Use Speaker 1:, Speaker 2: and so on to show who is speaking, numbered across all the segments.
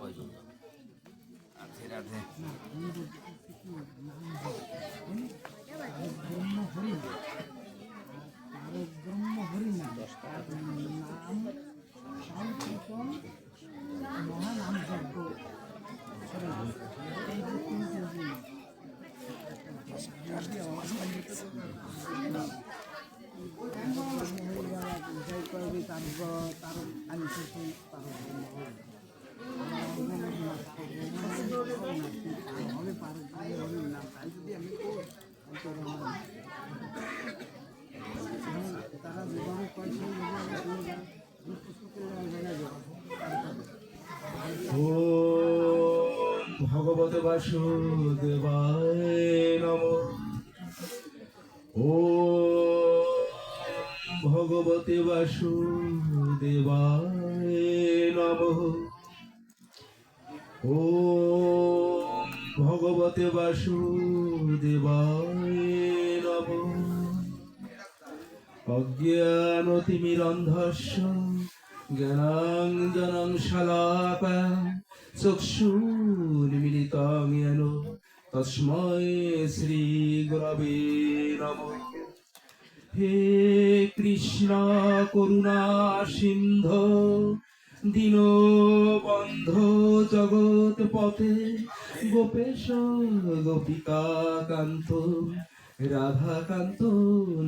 Speaker 1: রাধে রাধে।
Speaker 2: ব্রহ্ম হরি ব্রহ্ম হরি নাম নাম সংকীর্তন মহানাম যজ্ঞ এই যে তিনটে জয় করবি তার আমি কিছু হবে পারে না তাই যদি আমি তারা যেভাবে কয়েছে
Speaker 3: ভগবতে বাসুদেবায় নমঃ। ওম ভগবতে বাসুদেবায় নমঃ। ওম ভগবতে বাসুদেবায় নমঃ। অজ্ঞানতিমিরন্ধস্য জ্ঞানাঞ্জনং শলাকায় চক্ষুর্মিলিतं येन তস্मै শ্রীগুরবে নমঃ। হে কৃষ্ণ করুণা সিন্ধু দীনবন্ধো জগৎপতে গোপেশ গোপিকা কান্ত রাধাকান্ত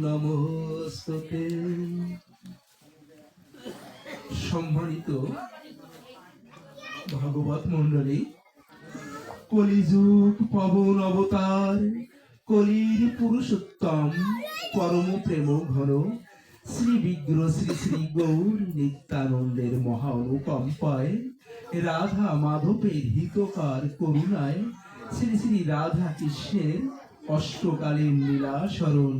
Speaker 3: নমস্তুতে। সম্মানিত ভাগবত মণ্ডলী, কলিযুগ পবন অবতার কলির পুরুষোত্তম পরম প্রেম ঘন শ্রী বিগ্রহ শ্রী শ্রী গৌর নিত্যানন্দের মহা অনুকম্পায় রাধা মাধবের হিতকার করুণায় শ্রী শ্রী রাধা কৃষ্ণের অষ্টকালীন লীলা স্মরণ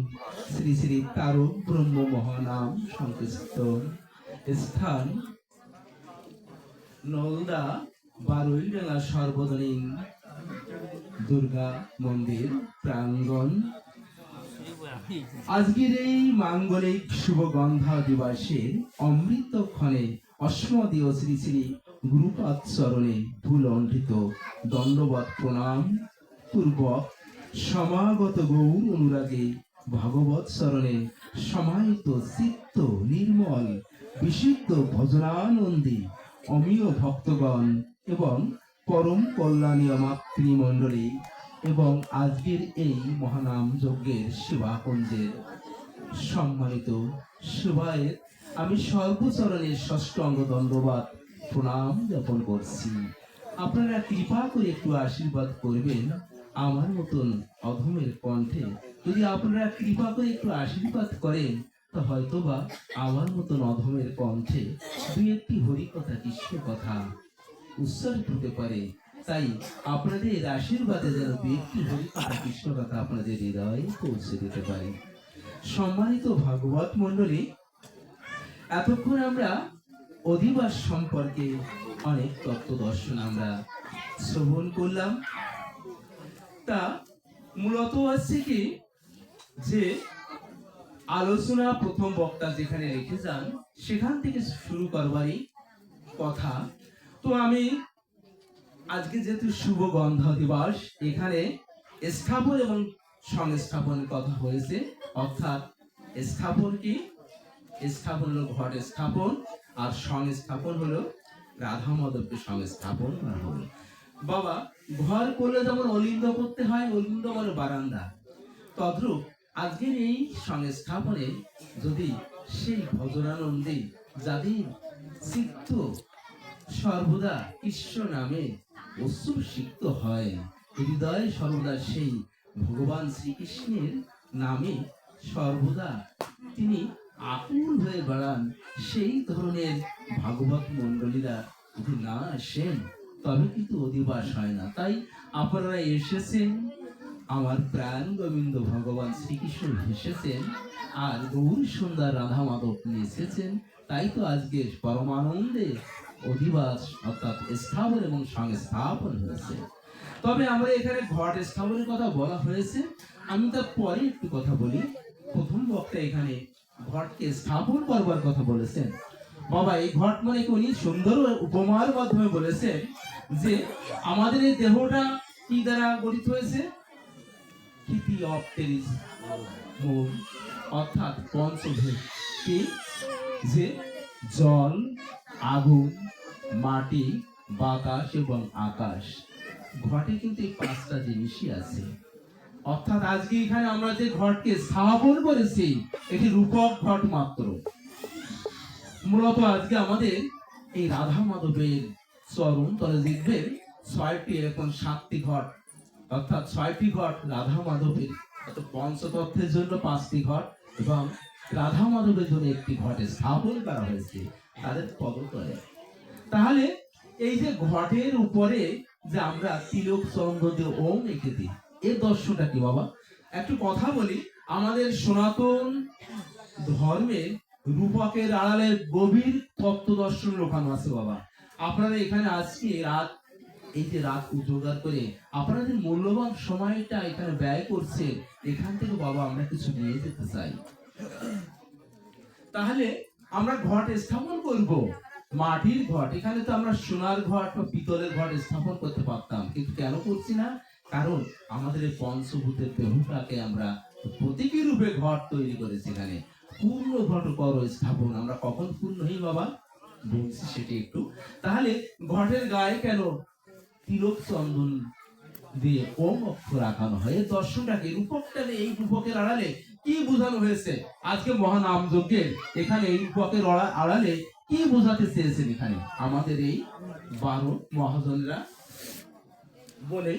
Speaker 3: শ্রী শ্রী তারক ব্রহ্ম মহানাম সংকীর্তন। স্থান নলদা বারুইডাঙ্গা সর্বজনীন দুর্গা মন্দির প্রাঙ্গণ। আজকের এই মাঙ্গলিক শুভ গন্ধা দিবসে অমৃত ক্ষণে অস্মদীয় শ্রী শ্রী গুরুপাদ চরণে ফুলণ্ঠিত দণ্ডবৎ প্রণাম পূর্বক সমাগত গৌর অনুরাগে ভগবৎ চরণে সমাহিত চিত্ত নির্মল বিশুদ্ধ ভজনানন্দী অমীয় ভক্তগণ এবং পরম কল্যাণীয় মাতৃমণ্ডলী এবং আজকের এই মহানাম যজ্ঞের সেবাকুঞ্জের সম্মানিত সেবায়ের আমি সর্বচরণের ষষ্টাঙ্গ দণ্ডবাদ প্রণাম জ্ঞাপন করছি। আপনারা কৃপা করে একটু আশীর্বাদ করবেন আমার মতন অধমের কণ্ঠে। যদি আপনারা কৃপা করে একটু আশীর্বাদ করেন তো হয়তোবা আমার মতন অধমের কণ্ঠে দুই একটি হরিকথা কৃষ্ণ কথা উচ্চারিত হতে পারে। তাই আপনাদের আশীর্বাদে যেন দুই একটি হরিকথা কৃষ্ণ কথা আপনাদের হৃদয়ে পৌঁছে দিতে পারে। সম্মানিত ভাগবত মণ্ডলী, এতক্ষণ আমরা অধিবাস সম্পর্কে অনেক তত্ত্ব দর্শন আমরা শ্রবণ করলাম। তা মূলত হচ্ছে কি যে আলোচনা প্রথম বক্তা যেখানে রেখে যান সেখান থেকে শুরু করবারই কথা। তো আমি আজকে যেহেতু শুভ গন্ধা দিবস, এখানে স্থাপন এবং সংস্থাপনের কথা হয়েছে। অর্থাৎ স্থাপন কি? স্থাপন হলো ঘট স্থাপন, আর সংস্থাপন হলো রাধা মাধবকে সংস্থাপন করা হলো। বাবা, ঘর করলে যেমন অলিন্দ করতে হয়, অলিন্দ মানে বারান্দা, তদ্রূপ আজকের এই সংস্থাপনে যদি সেই ভজনানন্দে যাদের চিত্ত সর্বদা কৃষ্ণ নামে অশ্রুসিক্ত হয়, হৃদয় সর্বদা সেই ভগবান শ্রীকৃষ্ণের নামে সর্বদা তিনি আকুল হয়ে বেড়ান, সেই ধরনের ভাগবত মণ্ডলীরা যদি না আসেন তবে কিন্তু অধিবাস হয় না। তাই আপনারা এসেছেন, আমার প্রাণ গোবিন্দ ভগবান শ্রীকৃষ্ণ এসেছেন, আর গৌর সুন্দর রাধা মাধব এসেছেন। তাই তো আজকে পরমানন্দে অধিবাস অর্থাৎ স্থাপন এবং সংস্থাপন হয়েছে। তবে আমরা এখানে ঘট স্থাপনের কথা বলা হয়েছে, আমি তার পরে একটু কথা বলি। প্রথম বক্তা এখানে ঘটকে স্থাপন করবার কথা বলেছেন। বাবা, এই ঘট মানে উনি সুন্দর উপমার মাধ্যমে বলেছেন যে আমাদের এই দেহটা কি দ্বারা গঠিত হয়েছে? ক্ষিতি অপটেরিস মূল, অর্থাৎ পঞ্চভূত। কি? যে জল, আগুন, মাটি, বাতাস এবং আকাশ। ঘটে কিন্তু এই পাঁচটা জিনিসই আছে। অর্থাৎ আজকে এখানে আমরা যে ঘটকে স্থাপন করেছি এটি রূপক ঘট মাত্র। মূলত আজকে আমাদের এই রাধা মাধবের চরণ তলে দেখবেন 6টি, এখন 7টি ঘট, অর্থাৎ 6টি ঘট রাধা মাধবের, পঞ্চতত্ত্বের জন্য 5টি ঘট এবং রাধা মাধবের জন্য একটি ঘটে স্থাপন করা হয়েছে তাদের পদতলে। তাহলে এই যে ঘটের উপরে যে আমরা তিলক চন্দন দিয়ে ওম এঁকে দিই, এর দর্শনটা কি বাবা? একটু কথা বলি। আমাদের সনাতন ধর্মের রূপকের আড়ালে গভীর তত্ত্ব দর্শন লুকানো আছে বাবা। আপনারা এখানে আজকে রাত, এই যে রাত উজাগার করে আপনাদের মূল্যবান সময়টা এখানে ব্যয় করছে, এখান থেকে বাবা আমরা কিছু নিয়ে যেতে চাই। তাহলে আমরা ঘট স্থাপন করব, মাটির ঘট। এখানে তো আমরা সোনার ঘট বা পিতলের ঘট স্থাপন করতে পারতাম, কিন্তু কেন করছি না? কারণ আমাদের এই পঞ্চভূতের দেহটাকে আমরা প্রতীকী রূপে ঘট তৈরি করেছি। এখানে পূর্ণ ঘট করো স্থাপন। আমরা কখন পূর্ণ হই বাবা? বলছি সেটি একটু। তাহলে ঘটের গায়ে কেন তিলক চন্দন দিয়ে ওম অক্ষর আঁকানো হয়? এই দর্শনটাকে, রূপকটা, এই রূপকের আড়ালে কি বোঝানো হয়েছে? আজকে মহানাম যজ্ঞের এখানে এই রূপকের আড়ালে কি বোঝাতে চেয়েছেন এখানে আমাদের এই 12 মহাজনরা? বলে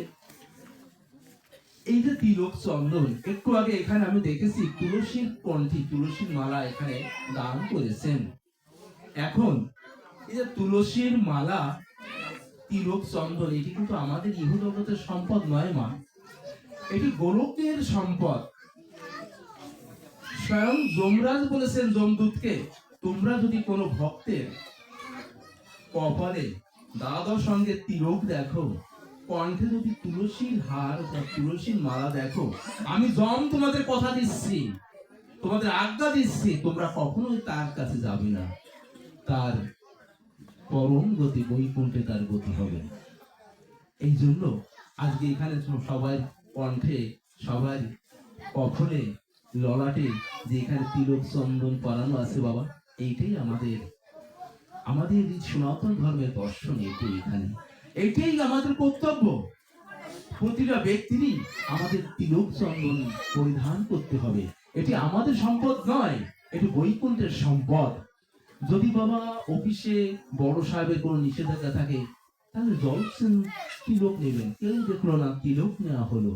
Speaker 3: এই যে তিলক চন্দন, একটু আগে এখানে আমি দেখেছি তুলসীর কণ্ঠী, তুলসীর মালা এখানে দান করেছেন। এখন এই যে তুলসীর মালা, তিলক চন্দন, এটি কিন্তু আমাদের ইহজগতের সম্পদ নয় মা, এটি গোলকের সম্পদ। স্বয়ং যমরাজ বলেছেন যমদূতকে, তোমরা যদি কোনো ভক্তের কপালে দ্বাদশ সঙ্গে তিলক দেখো, কণ্ঠে যদি তুলসীর হার বা তুলসীর মালা দেখো, আমি যম তোমাদের কথা দিচ্ছি, তোমাদের আজ্ঞা দিচ্ছি, তোমরা কখনোই তার কাছে যাবে না। তার পরম গতি, বৈকুণ্ঠে তার গতি হবে। এই জন্য আজকে এখানে সবাই কণ্ঠে, সবার কপালে, ললাটে যে এখানে তিলক চন্দন পরানো আছে বাবা, এইটাই আমাদের সনাতন ধর্মের দর্শন। এটাই এখানে, এটাই আমাদের কর্তব্য। প্রতিটা ব্যক্তিরই আমাদের তিলক চন্দন পরিধান করতে হবে। এটি আমাদের সম্পদ নয়, এটি বৈকুণ্ঠের সম্পদ। যদি বাবা অফিসে বড় সাহেবের কোনো নিষেধাজ্ঞা থাকে, তাহলে জলছেন তিলক নেবেন, কেউ দেখলো না, তিলক নেওয়া হলো।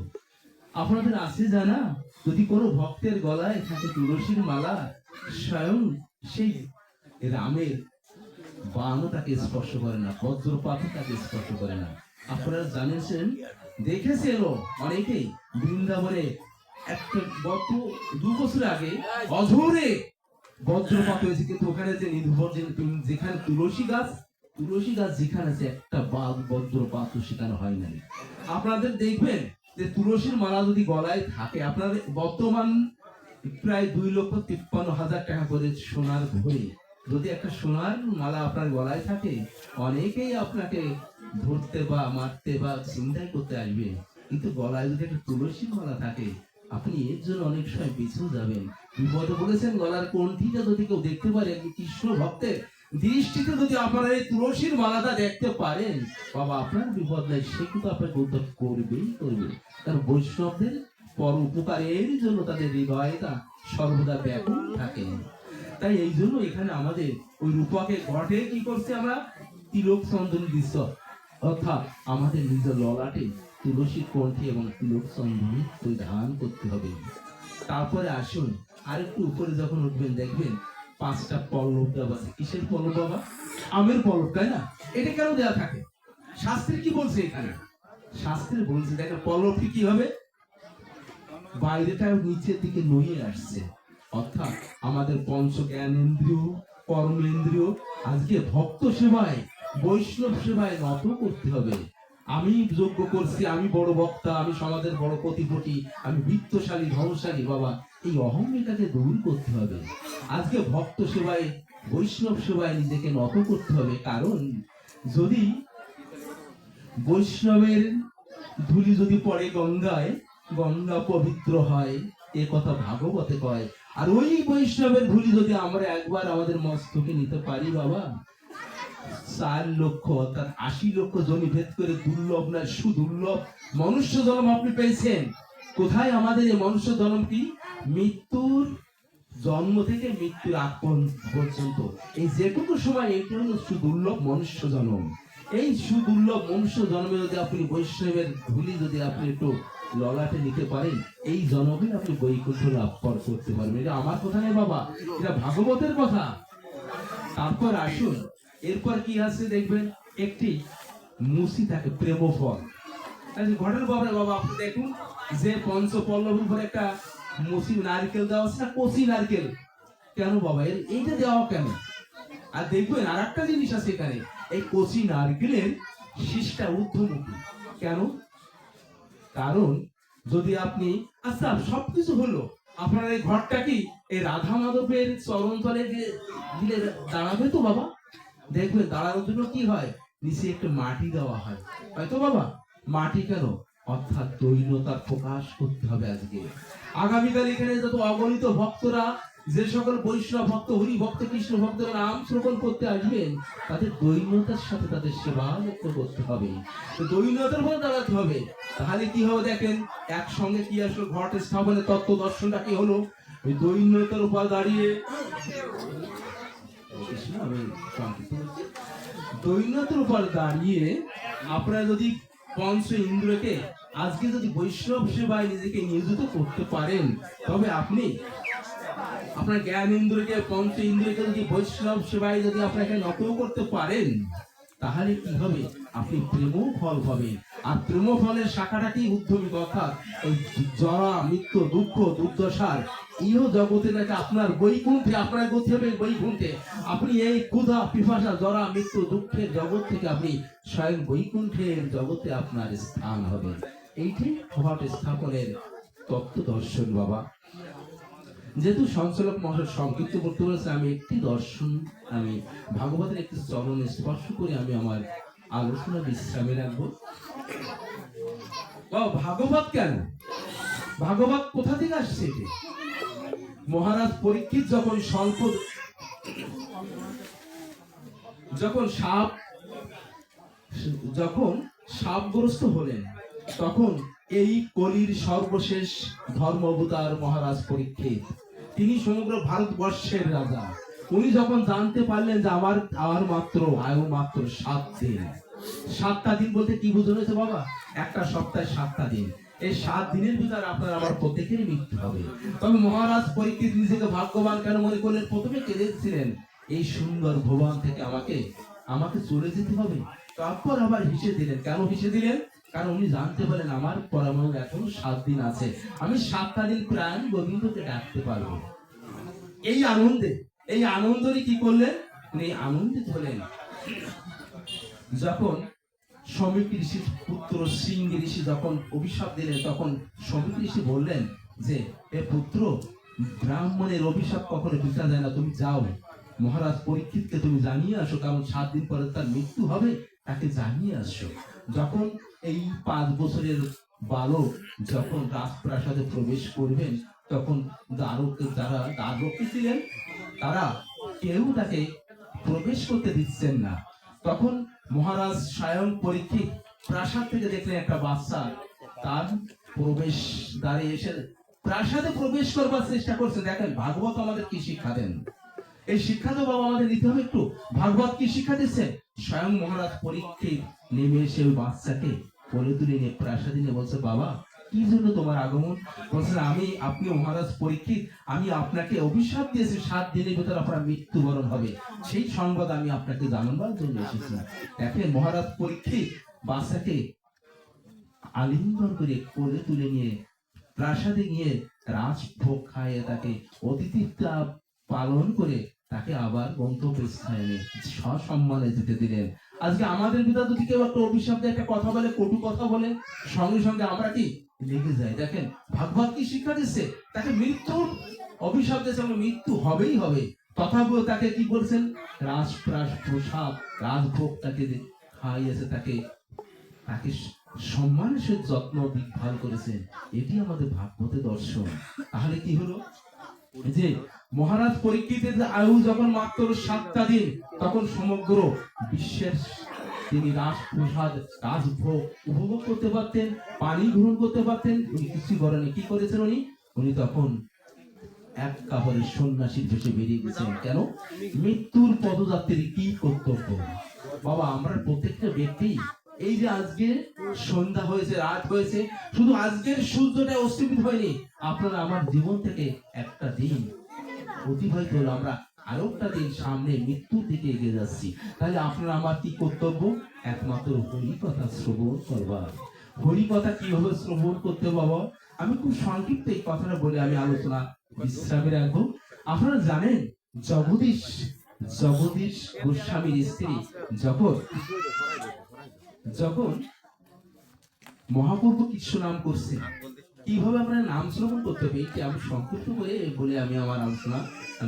Speaker 3: আপনাদের আছে জানা, যদি কোনো ভক্তের গলায় থাকে তুলসীর মালা, স্বয়ং সেই রামের বাণও তাকে স্পর্শ করে না, বজ্রপাতও তাকে স্পর্শ করে না। আপনারা জানেন, দেখেছেন অনেকেই বৃন্দাবনে একটা গত 2 বছর আগে অঝোরে বজ্রপাত হয়েছে, কিন্তু ওখানে যে যেখানে তুলসী গাছ যেখানে আছে, একটা বজ্রপাত সেখানে হয় নাই। আপনাদের দেখবেন যে তুলসীর মালা যদি গলায় থাকে, আপনাদের বর্তমান প্রায় 2,53,000 টাকা করে সোনার ঘড়ি, যদি একটা সোনার মালা আপনার গলায় থাকে, অনেকেই আপনাকে ধরতে বা মারতে বা চিন্তাই করতে আসবে। কিন্তু গলায় যদি একটা তুলসীর মালা থাকে, আপনি এর জন্য অনেক সময় পিছু যাবেন, বিপদে বলেছেন। গলার কণ্ঠিটা যদি কেউ দেখতে পারেন, কৃষ্ণ ভক্তের দৃষ্টিতে যদি আপনারা এই তুলসীর মালাটা দেখতে পারেন, বাবা আপনার বিপদ নাই, সে কিন্তু আপনাকে উদ্ধার করবেই করবে। কারণ বৈষ্ণবদের পর উপকারের জন্য তাদের হৃদয়টা সর্বদা ব্যাকুল থাকে। তাই এই জন্য এখানে আমাদের ওই রূপকে ঘটে কি করছে, আমরা তিলক চন্দন দৃশ্য, অর্থাৎ আমাদের নিজের ললাটে তুলসী কণ্ঠে এবং তিলক চন্দন পরিধান করতে হবে। তারপরে আসুন আরেকটু উপরে যখন উঠবেন, দেখবেন 5টা পল্লব দেওয়া আছে। কিসের পল্লব বাবা? আমের পল্লব, তাই না? এটা কেন দেওয়া থাকে? শাস্ত্রে কি বলছে এখানে? শাস্ত্রে বলছে দেখেন পল্লবটি কি হবে, বাইরেটা নিচের দিকে নইয়ে আসছে। অর্থাৎ আমাদের পঞ্চ জ্ঞানেন্দ্রিয়, কর্মেন্দ্রিয় আজকে ভক্ত সেবায়, বৈষ্ণব সেবায় নত করতে হবে। আমি যজ্ঞ করছি, আমি বড় বক্তা, আমি সমাজের বড় কোটিপতি, আমি বিত্তশালী, ধনশালী, বাবা এই অহংকারটাকে দূর করতে হবে। আজকে ভক্ত সেবায়, বৈষ্ণব সেবায় নিজেকে নত করতে হবে। কারণ যদি বৈষ্ণবের ধুলি যদি পড়ে গঙ্গায়, গঙ্গা পবিত্র হয়, এ কথা ভাগবতে কয়। আর ওই বৈষ্ণবের ধুলি যদি আমরা একবার আমাদের মস্তকে নিতে পারি বাবা, 4 লক্ষ অর্থাৎ 80 লক্ষ জনি ভেদ করে দুর্লভ না সুদুর্লভ মনুষ্য জন্ম আপনি পেয়েছেন। কোথায় আমাদের এই মনুষ্য জন্মটি? মৃত্যুর জন্ম থেকে মৃত্যুর আগ পর্যন্ত এই যেটুকু সময়, এটি হলো সুদুর্লভ মনুষ্য জন্ম। এই সুদুর্লভ মনুষ্য জন্মে যদি আপনি বৈষ্ণবের ধুলি যদি আপনি একটু ললাটে নিতে পারেন, এই জন্মে আপনি বৈকুণ্ঠ লাভ করতে পারবেন। এটা আমার কথা নেই বাবা, এটা ভাগবতের কথা। তারপর আসুন, এরপর কি আছে দেখবেন, একটি মুসি থাকে প্রেম ফল। ঘটের বাবা বাবা আপনি দেখুন যে পঞ্চপল্লবের উপর একটা মুসি নারকেল দেওয়া আছে না, কচি নারকেল। কেন বাবা এইটা দেওয়া কেন? আর দেখবেন আর একটা জিনিস আছে এখানে, এই কচি নারকেলের শীষটা ঊর্ধ্বমুখী। কেন? কারণ যদি আপনি, আচ্ছা সবকিছু হলো, আপনার এই ঘরটা কি এই রাধা মাধবের চরণ তলে দিলে দাঁড়াবে তো বাবা? দেখবেন দাঁড়ানোর জন্য কি হয়, নিচে একটু মাটি দেওয়া হয়, হয়তো বাবা। মাটি কেন? অর্থাৎ দৈন্যতার প্রকাশ করতে হবে আজকে। আগামীকাল এখানে যত অগণিত ভক্তরা, যে সকল বৈষ্ণব ভক্ত, হরি ভক্ত, কৃষ্ণ ভক্তরা নাম শ্রবণ করতে আসবেন, তাদের দৈন্যতার সাথে তাদের সেবা যত্ন করতে হবে, দৈন্যতার উপর দাঁড়াতে হবে। তাহলে কি হবে দেখেন, একসঙ্গে কি আসলো, ঘট স্থাপনের তত্ত্ব দর্শনটা কি হলো, ওই দৈন্যতার উপর দাঁড়িয়ে, আমি দৈন্যতার উপর দাঁড়িয়ে আপনারা যদি পঞ্চ ইন্দ্রকে আজকে যদি বৈষ্ণব সেবায় নিজেকে নিয়োজিত করতে পারেন, তবে আপনি আপনার জ্ঞান ইন্দ্রকে, পঞ্চ ইন্দ্রকে যদি বৈষ্ণব সেবায় যদি আপনাকে নত করতে পারেন, তাহলে কি হবে, আপনি প্রেম ফল পাবেন। আর প্রেম ফলের শাখাটা কি? উদ্ধমিক, অর্থাৎ এই জরা মৃত্যু দুঃখ দুর্দশার ইহ জগতে নাকি আপনার বৈকুণ্ঠে, আপনার গতি হবে বৈকুণ্ঠে। আপনি এই ক্ষুধা পিপাসা জরা মৃত্যু দুঃখের জগৎ থেকে আপনি স্বয়ং বৈকুণ্ঠের জগতে আপনার স্থান হবে। এইটি ঘট স্থাপনের তত্ত্ব দর্শন বাবা। যেহেতু সঞ্চালক মহাশয় সংক্ষিপ্ত করতে বলেছে, আমি একটি দর্শন, আমি ভাগবতের একটি চরণে স্পর্শ করে আমি আমার আলোচনা বিশ্রামে রাখবো। ভাগবত কেন? ভাগবত কোথা থেকে আসছে? মহারাজ পরীক্ষিত যখন সাপগ্রস্ত হলেন, তখন এই কলির সর্বশেষ ধর্ম অবতার মহারাজ পরীক্ষিত, তিনি সমগ্র ভারতবর্ষের রাজা। উনি যখন জানতে পারলেন যে আমার মাত্র আয়ু মাত্র 7 দিন, 7টা দিন বলতে কি বোঝানো হয়েছে বাবা? একটা সপ্তাহে 7টা দিন, এই 7 দিনের ভিতরে আপনার আমার প্রত্যেকেরই মৃত্যু হবে। তবে মহারাজ পরীক্ষিত নিজেকে ভাগ্যবান কেন মনে করলেন? প্রথমে কেঁদেছিলেন, এই সুন্দর ভুবন থেকে আমাকে চলে যেতে হবে। তারপর আবার হেসে দিলেন। কেন হেসে দিলেন? কারণ উনি জানতে পারেন আমার পরমাণু এখনো 7 দিন আছে, আমি 7টা দিন প্রাণ গোবিন্দকে ডাকতে পারবো। এই আনন্দে কি করলেন? উনি আনন্দিত হলেন। যখন সমীক ঋষির পুত্র সিংহ ঋষি যখন অভিশাপ দিলেন, তখন সমীক ঋষি বললেন যে, এ পুত্র, ব্রাহ্মণের অভিশাপ কখনো বৃথা যায় না, তুমি যাও মহারাজ পরীক্ষিতকে তুমি জানিয়ে আসো, কারণ 7 দিন পরে তার মৃত্যু হবে, তাকে জানিয়ে আসো। যখন এই 5 বছরের বালক যখন রাজপ্রাসাদে প্রবেশ করবেন, তখন যারা দ্বাররক্ষী ছিলেন, তারা কেউ তাকে প্রবেশ করতে দিচ্ছেন না। তখন মহারাজ স্বয়ং পরীক্ষিত প্রাসাদ থেকে দেখলেন একটা বাচ্চা তার প্রবেশ দ্বারে এসে প্রাসাদে প্রবেশ করবার চেষ্টা করছে। দেখেন ভাগবত আমাদের কি শিক্ষা দেন, এই শিক্ষা তো বাবা আমাদের নিতে হবে একটু। ভাগবত কি শিক্ষা দিচ্ছে? স্বয়ং মহারাজ পরীক্ষিত নেমে এসে ওই বাচ্চাকে কোলে তুলে নিয়ে প্রাসাদে নিয়ে বলছে, বাবা কি জন্য তোমার আগমন? বলছে, আপনি মহারাজ পরীক্ষিত, আমি আপনাকে অভিশাপ দিয়েছি 7 দিনের ভিতরে আপনার মৃত্যুবরণ হবে, সেই সংবাদ আমি আপনাকে জানাবার জন্য এসেছি। দেখেন মহারাজ পরীক্ষিত বাচ্চাকে আলিঙ্গন করে কোলে তুলে নিয়ে প্রাসাদে গিয়ে রাজভোগ খাইয়ে তাকে অতিথিত্ব পালন করে তাকে আবার গন্তব্যস্থানে সসম্মানে যেতে দিলেন। আজকে আমাদের ভিতরে যদি কেউ একটা অভিশাপ দিয়ে একটা কথা বলে, কটু কথা বলে, সঙ্গে সঙ্গে আমরা কি লেগে যাই। দেখেন ভাগবত কি শিক্ষা দিচ্ছে? তাকে মৃত্যুর অভিশাপ দিয়েছে, মৃত্যু হবেই হবে, তথাপিও তাকে কি বলছেন? প্রসাদ রাজভোগ তাকে খাইয়েছে, তাকে তাকে সম্মানের সাথে যত্ন দেখভাল করেছেন, এটি আমাদের ভাগবত দর্শন। তাহলে কি হলো যে মহারাজ পরীক্ষিতের আয়ু যখন মাত্র 7টা দিন, তখন সমগ্র বিশ্বের তিনি রাজপ্রসাদ রাজভোগ উপভোগ করতে পারতেন, পানি গ্রহণ করতে পারতেন। উনি কিছু করেন, কি করেছেন উনি? উনি তখন এক কাপড়ের সন্ন্যাসীর বেশে বেরিয়ে গেছেন। কেন? মৃত্যুর পদযাত্রীর কি কর্তব্য? বাবা, আমরা প্রত্যেকটা ব্যক্তি এই যে আজকে সন্ধ্যা হয়েছে, রাত হয়েছে, শুধু আজকের সূর্যটা অস্তমিত হয়নি, আপনারা আমার জীবন থেকে একটা দিন অতিবাহিত হলো, আমরা আরো একটা দিন সামনে মৃত্যুর দিকে এগিয়ে যাচ্ছি। তাহলে আপনারা আমার কি কর্তব্য? একমাত্র হরি কথা শ্রবণ করবার। হরি কথা কিভাবে শ্রবণ করতে বাবা? আমি খুব সংক্ষিপ্ত এই কথাটা বলে আমি আলোচনা বিশ্রামে রাখবো। আপনারা জানেন জগদীশ জগদীশ গোস্বামীর স্ত্রী যখন মহাপ্রভু কৃষ্ণ নাম করছে, কিভাবে আমরা নাম শ্রবণ করতে হবে এটি আমি সংক্ষিপ্ত করে বলে আমি আমার আলোচনা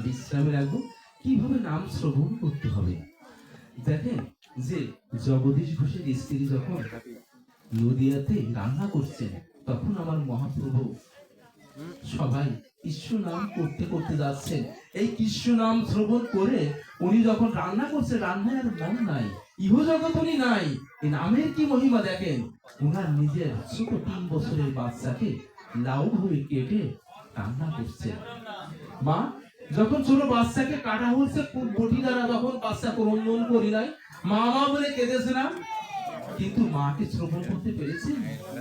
Speaker 3: বিশ্রামে রাখবো। কিভাবে নাম শ্রবণ করতে হবে দেখেন, যে জগদীশ ঘোষের স্ত্রী যখন নদিয়াতে রান্না করছেন, তখন আমার মহাপ্রভু সবাই কৃষ্ণ নাম করতে করতে যাচ্ছেন। এই কৃষ্ণ নাম শ্রবণ করে উনি যখন রান্না করছে, রান্নায় আর মন নাই, ইহ জগৎ উনি নাই। এই নামের কি মহিমা দেখেন। উনার নিজের ছোট 3 বছরের বাচ্চাকে লাউ ভাবে কেটে রান্না করছে। মা যখন ছোট বাচ্চাকে কাটা হচ্ছে, বটি দ্বারা যখন বাচ্চা ক্রন্দন করি নাই, মা মা বলে কেঁদেছে না, কিন্তু মাকে শ্রবণ করতে পেরেছে,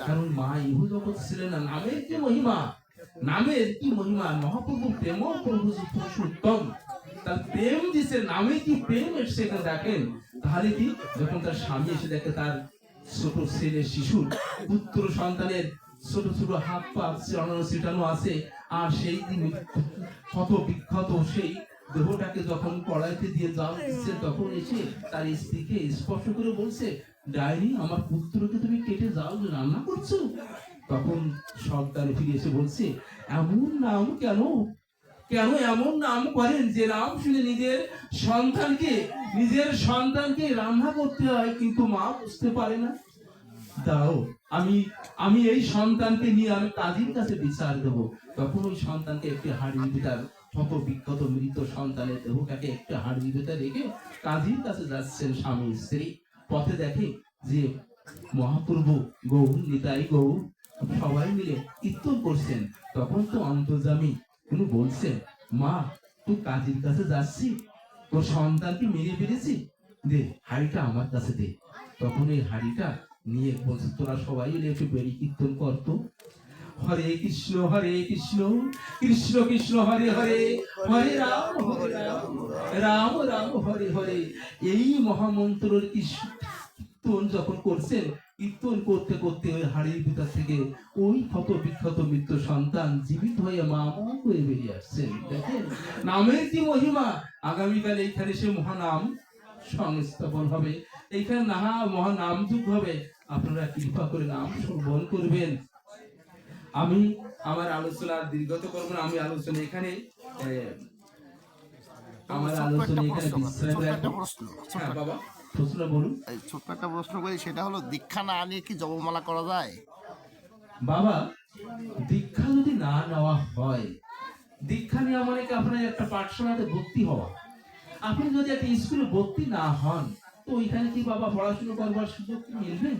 Speaker 3: কারণ মা ইহ জগৎ ছিলেন না। নামের কি মহিমা, নামের কি মহিমা। মহাপ্রভু প্রেম প্রভু পুরুষোত্তম, তার প্রেম দিছে, নামে কি প্রেম এসছে এখানে দেখেন। তাহলে কি, যখন তার স্বামী এসে দেখে তার ছোট ছেলে শিশুর পুত্র সন্তানের ছোট ছোট হাত পা ছিটানো আছে, আর সেই দিন ক্ষত বিক্ষত সেই দেহটাকে যখন কড়াইতে দিয়ে জাল দিচ্ছে, তখন এসে তার স্ত্রীকে স্পর্শ করে বলছে, ডাইনি, আমার পুত্রকে তুমি কেটে জাল রান্না করছো। তখন সর্দার ফিরে এসে বলছে, এমন নাম কেন, কেন এমন নাম করেন যে নাম শুনে নিজের সন্তানকে রান্না করতে হয়, কিন্তু মা বুঝতে পারে না। দাও, আমি এই সন্তানকে নিয়ে আমি কাজীর কাছে বিচার দেব। তখন ওই সন্তানকে একটি হাড়ির ভিতর, ক্ষত বিক্ষত মৃত সন্তানের দেহটাকে একটা হাড়ির ভিতরে রেখে কাজীর কাছে যাচ্ছেন স্বামী স্ত্রী। পথে দেখে যে মহাপ্রভু গৌর নিতাই গৌর সবাই মিলে কীর্তন করছেন। তখন তো অন্তর্যামী উনি বলছেন, মা তুই কাজীর কাছে যাচ্ছি, তোর সন্তানকে মেরে ফেলেছি, দে হাড়িটা আমার কাছে দে। তখন এই হাড়িটা নিয়ে বলছে, তোরা সবাই মিলে একটু বেরি কীর্তন করতো, হরে কৃষ্ণ কৃষ্ণ কৃষ্ণ হরে হরে, হরে রাম রাম রাম হরে হরে। এই মহামন্ত্রের কীর্তন যখন করছেন, কীর্তন করতে করতে ওই হাড়ির ভিতর থেকে ওই ক্ষত বিক্ষত মৃত্যু সন্তান জীবিত হয়ে মা মা করে বেরিয়ে আসছেন। দেখেন নামের কি মহিমা। আগামীকাল এইখানে সে মহানাম সংস্থাপন হবে, এইখানে মহানাম যুগ হবে। আপনারা কৃপা করে নাম শ্রবণ করবেন। আমি আমার আলোচনা দীর্ঘত করব না, আমি আলোচনা এখানে বিশ্রাম রাখবো। হ্যাঁ বাবা, প্রশ্ন বলুন।
Speaker 1: ছোট্ট একটা প্রশ্ন করি, সেটা হলো দীক্ষা না নিয়ে কি জপমালা করা যায়?
Speaker 3: বাবা, দীক্ষা যদি না নেওয়া হয়, দীক্ষা নেওয়া মানে কি আপনার একটা পাঠশালাতে ভর্তি হওয়া। আপনি যদি একটা স্কুলে ভর্তি না হন, তো ওইখানে কি বাবা পড়াশোনা করবার সুযোগ কি মিলবে?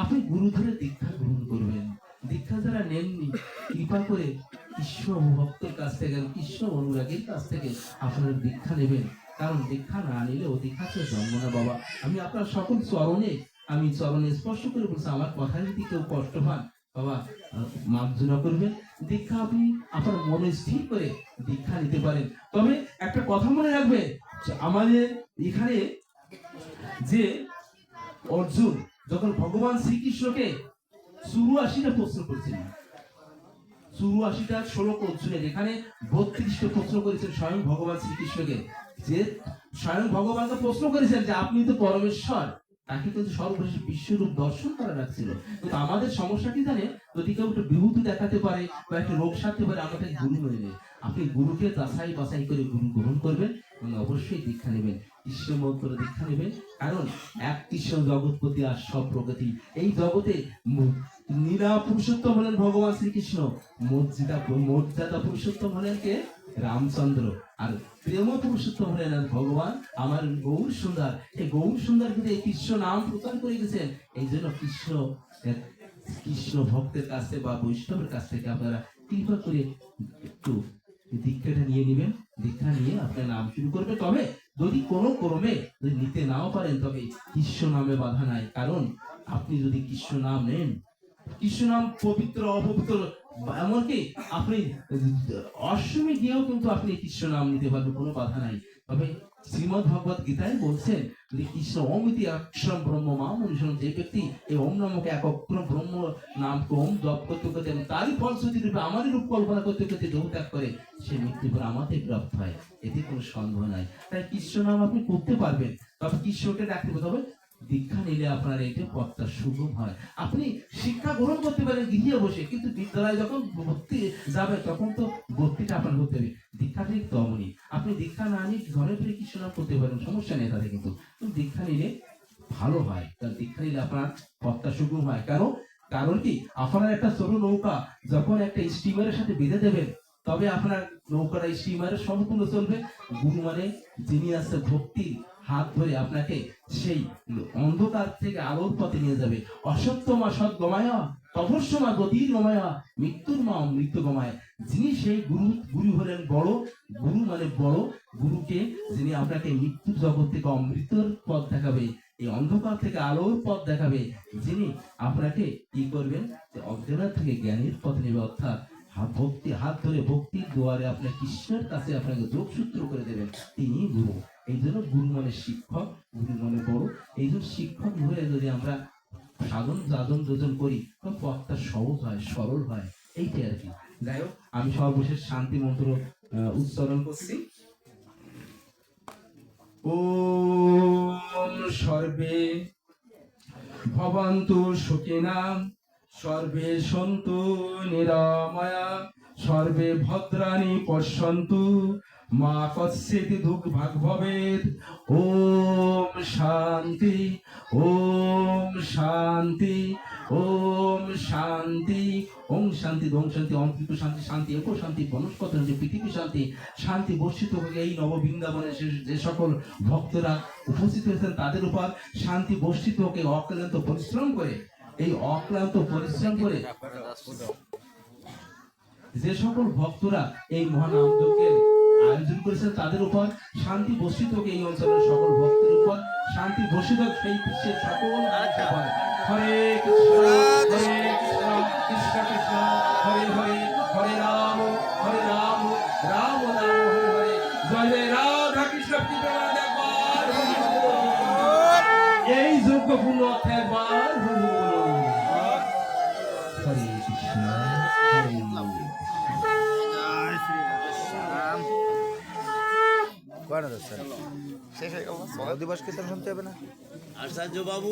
Speaker 3: আপনি গুরু ধরে দীক্ষা গ্রহণ করবেন। দীক্ষা যারা নেননি, কৃপা করে কৃষ্ণ ভক্তের কাছ থেকে, কৃষ্ণ অনুরাগীর কাছ থেকে আপনারা দীক্ষা নেবেন। কারণ দীক্ষা না নিলে অধিকাছে জন্ম না বাবা। আমি আপনার সকল চরণে স্পর্শ করে বলছি, আমার কথা যদি কেউ কষ্ট পান বাবা, মার্জনা করবেন। দীক্ষা আপনি আপনার মনে স্থির করে দীক্ষা নিতে পারেন। তবে একটা কথা মনে রাখবেন, আমাদের এখানে যে অর্জুন যখন ভগবান শ্রীকৃষ্ণকে 84টা প্রশ্ন করেছিলেন, 84টা শ্লোক অর্জুনের, এখানে 32টা প্রশ্ন করেছেন স্বয়ং ভগবান শ্রীকৃষ্ণকে। যে স্বয়ং ভগবানকে প্রশ্ন করেছেন যে আপনি তো পরমেশ্বর, তাকে কিন্তু সর্বশেষ বিশ্বরূপ দর্শন করা রাখছিল। কিন্তু আমাদের সমস্যা কি জানে, যদি কেউ একটু বিভূতি দেখাতে পারে বা একটা রোগ সারতে পারে, আমরা তাকে গুরু মেনে নেই। আপনি গুরুকে যাচাই বাছাই করে গুরু গ্রহণ করবেন। অবশ্যই দীক্ষা নেবেন, কৃষ্ণ মন্ত্র দীক্ষা নেবেন। কারণ এক কৃষ্ণ জগৎপতি আর সব প্রগতি। এই জগতে নীলা পুরুষোত্তম হলেন ভগবান শ্রীকৃষ্ণ, মর্যাদা পুরুষোত্তম হলেন কে? রামচন্দ্র। আর প্রেম পুরুষোত্তম হলেন ভগবান আমার গৌর সুন্দর। এই গৌর সুন্দর কিন্তু এই কৃষ্ণ নাম প্রচার করে গেছেন। এই জন্য কৃষ্ণ ভক্তের কাছে বা বৈষ্ণবের কাছ থেকে আপনারা কৃপা করে একটু দীক্ষাটা নিয়ে নেবেন। দীক্ষা নিয়ে আপনার নাম শুরু করবে। তবে যদি কোনো ক্রমে যদি নিতে নাও পারেন, তবে কৃষ্ণ নামে বাধা নাই। কারণ আপনি যদি কৃষ্ণ নাম নেন, কৃষ্ণ নাম পবিত্র অপবিত্র, এমনকি আপনি অষ্টমী গিয়েও কিন্তু আপনি কৃষ্ণ নাম নিতে পারবেন, কোনো বাধা নাই। তবে শ্রীমদ্ ভগবত গীতায় বলছেন যে কৃষ্ণ অমিতি অক্ষরম ব্রহ্ম মাম অনুসরণ, যে ব্যক্তি এই ওম নামকে এক অক্ষর ব্রহ্ম নামকে ওম জপ করতে করতে তারই ফলশ্রুতি রূপে আমারই রূপ কল্পনা করতে করতে দেহ ত্যাগ করে, সে মৃত্যু পর আমাদের প্রাপ্ত হয়, এতে কোনো সন্দেহ নাই। তাই কৃষ্ণ নাম আপনি করতে পারবেন, তবে কৃষ্ণকে ডাকতে হবে। তবে দীক্ষা নিলে আপনার এটা পথটা সুগম হয়। আপনি শিক্ষা গ্রহণ করতে পারেন গৃহে বসে, কিন্তু বিদ্যালয়ে যখন ভর্তি যাবে তখন তো ভর্তিটা আপনার হতে হবে। দীক্ষা ঠিক তেমনই, আপনি দীক্ষা না নিয়ে ঘরে ফিরে কৃষ্ণ নাম করতে পারেন, সমস্যা নেই তাতে। কিন্তু দীক্ষা নিলে ভালো হয়, কারণ দীক্ষা নিলে আপনার পথটা সুগম হয়। কারণ কি, আপনার একটা ছোট নৌকা যখন একটা স্টিমারের সাথে বেঁধে দেবেন, তবে আপনার নৌকাটা স্টিমারের সম্পূর্ণ চলবে। গুরু মানে যিনি আছে ভক্তি হাত ধরে আপনাকে সেই অন্ধকার থেকে আলোর পথে নিয়ে যাবে। অসত্যমা সৎ গমায়া, তপস্যমা গতির গমায়া, মৃত্যুর মা মৃত্যু গমায়। যিনি সেই গুরু হলেন বড় গুরু, মানে বড় গুরুকে, যিনি আপনাকে মৃত্যুর জগৎ থেকে অমৃতর পথ দেখাবে, এই অন্ধকার থেকে আলোর পথ দেখাবে, যিনি আপনাকে কি করবেন, অজ্ঞান থেকে জ্ঞানের পথ নেবে। অর্থাৎ হাত ধরে ভক্তির দুয়ারে আপনার কৃষ্ণের কাছে আপনাকে যোগসূত্র করে দেবেন, তিনি গুরু। এই জন্য গুরু মানে শিক্ষক, গুরু মানে বড়। এই জন্য শিক্ষক হয়ে যদি আমরা সাধন যোজন করি, তো পথটা সহজ হয়, সরল হয়, এইটাই আর কি। যাই হোক, আমি সর্বশেষ শান্তি মন্ত্র উচ্চারণ করছি। ওম সর্বে ভবন্তু সুখিনা, সর্বে সন্তু নিরাময়া, সর্বে ভদ্রাণি পশ্যন্তু, মা কস্যিৎ দুর্ভাগ ভবেৎ। ওম শান্তি, ওম শান্তি, ওম শান্তি। ওম শান্তি, ওম শান্তি, অমৃত শান্তি, শান্তি এক শান্তি, বনস্পতি শান্তি, পৃথিবী শান্তি। শান্তি বর্ষিত হয়ে এই নববৃন্দাবনে যে সকল ভক্তরা উপস্থিত হয়েছেন তাদের উপর শান্তি বর্ষিত হোক। অক্লান্ত পরিশ্রম করে, এই অক্লান্ত পরিশ্রম করে যে সকল ভক্তরা এই মহানাম যজ্ঞের আয়োজন করেছেন তাদের উপর শান্তি বর্ষিত হোক। এই অঞ্চলের সকল ভক্তের উপর শান্তি বর্ষিত হোক, সেই বিশ্বের সকল উপর। হরে কৃষ্ণ, হরে কৃষ্ণ, কৃষ্ণ কৃষ্ণ, হরে হরে, হরে রাম, রাম রাম, হরে হরে। জয় জয় রাধা কৃষ্ণ প্রেমানন্দ। একবার এই যজ্ঞপূর্ণ অর্থে একবার হরে কৃষ্ণ, হরে রাম।
Speaker 1: শেষ হয়ে গেল,
Speaker 4: দিবস কীর্তন শুনতে হবে না?
Speaker 2: আচার্য বাবু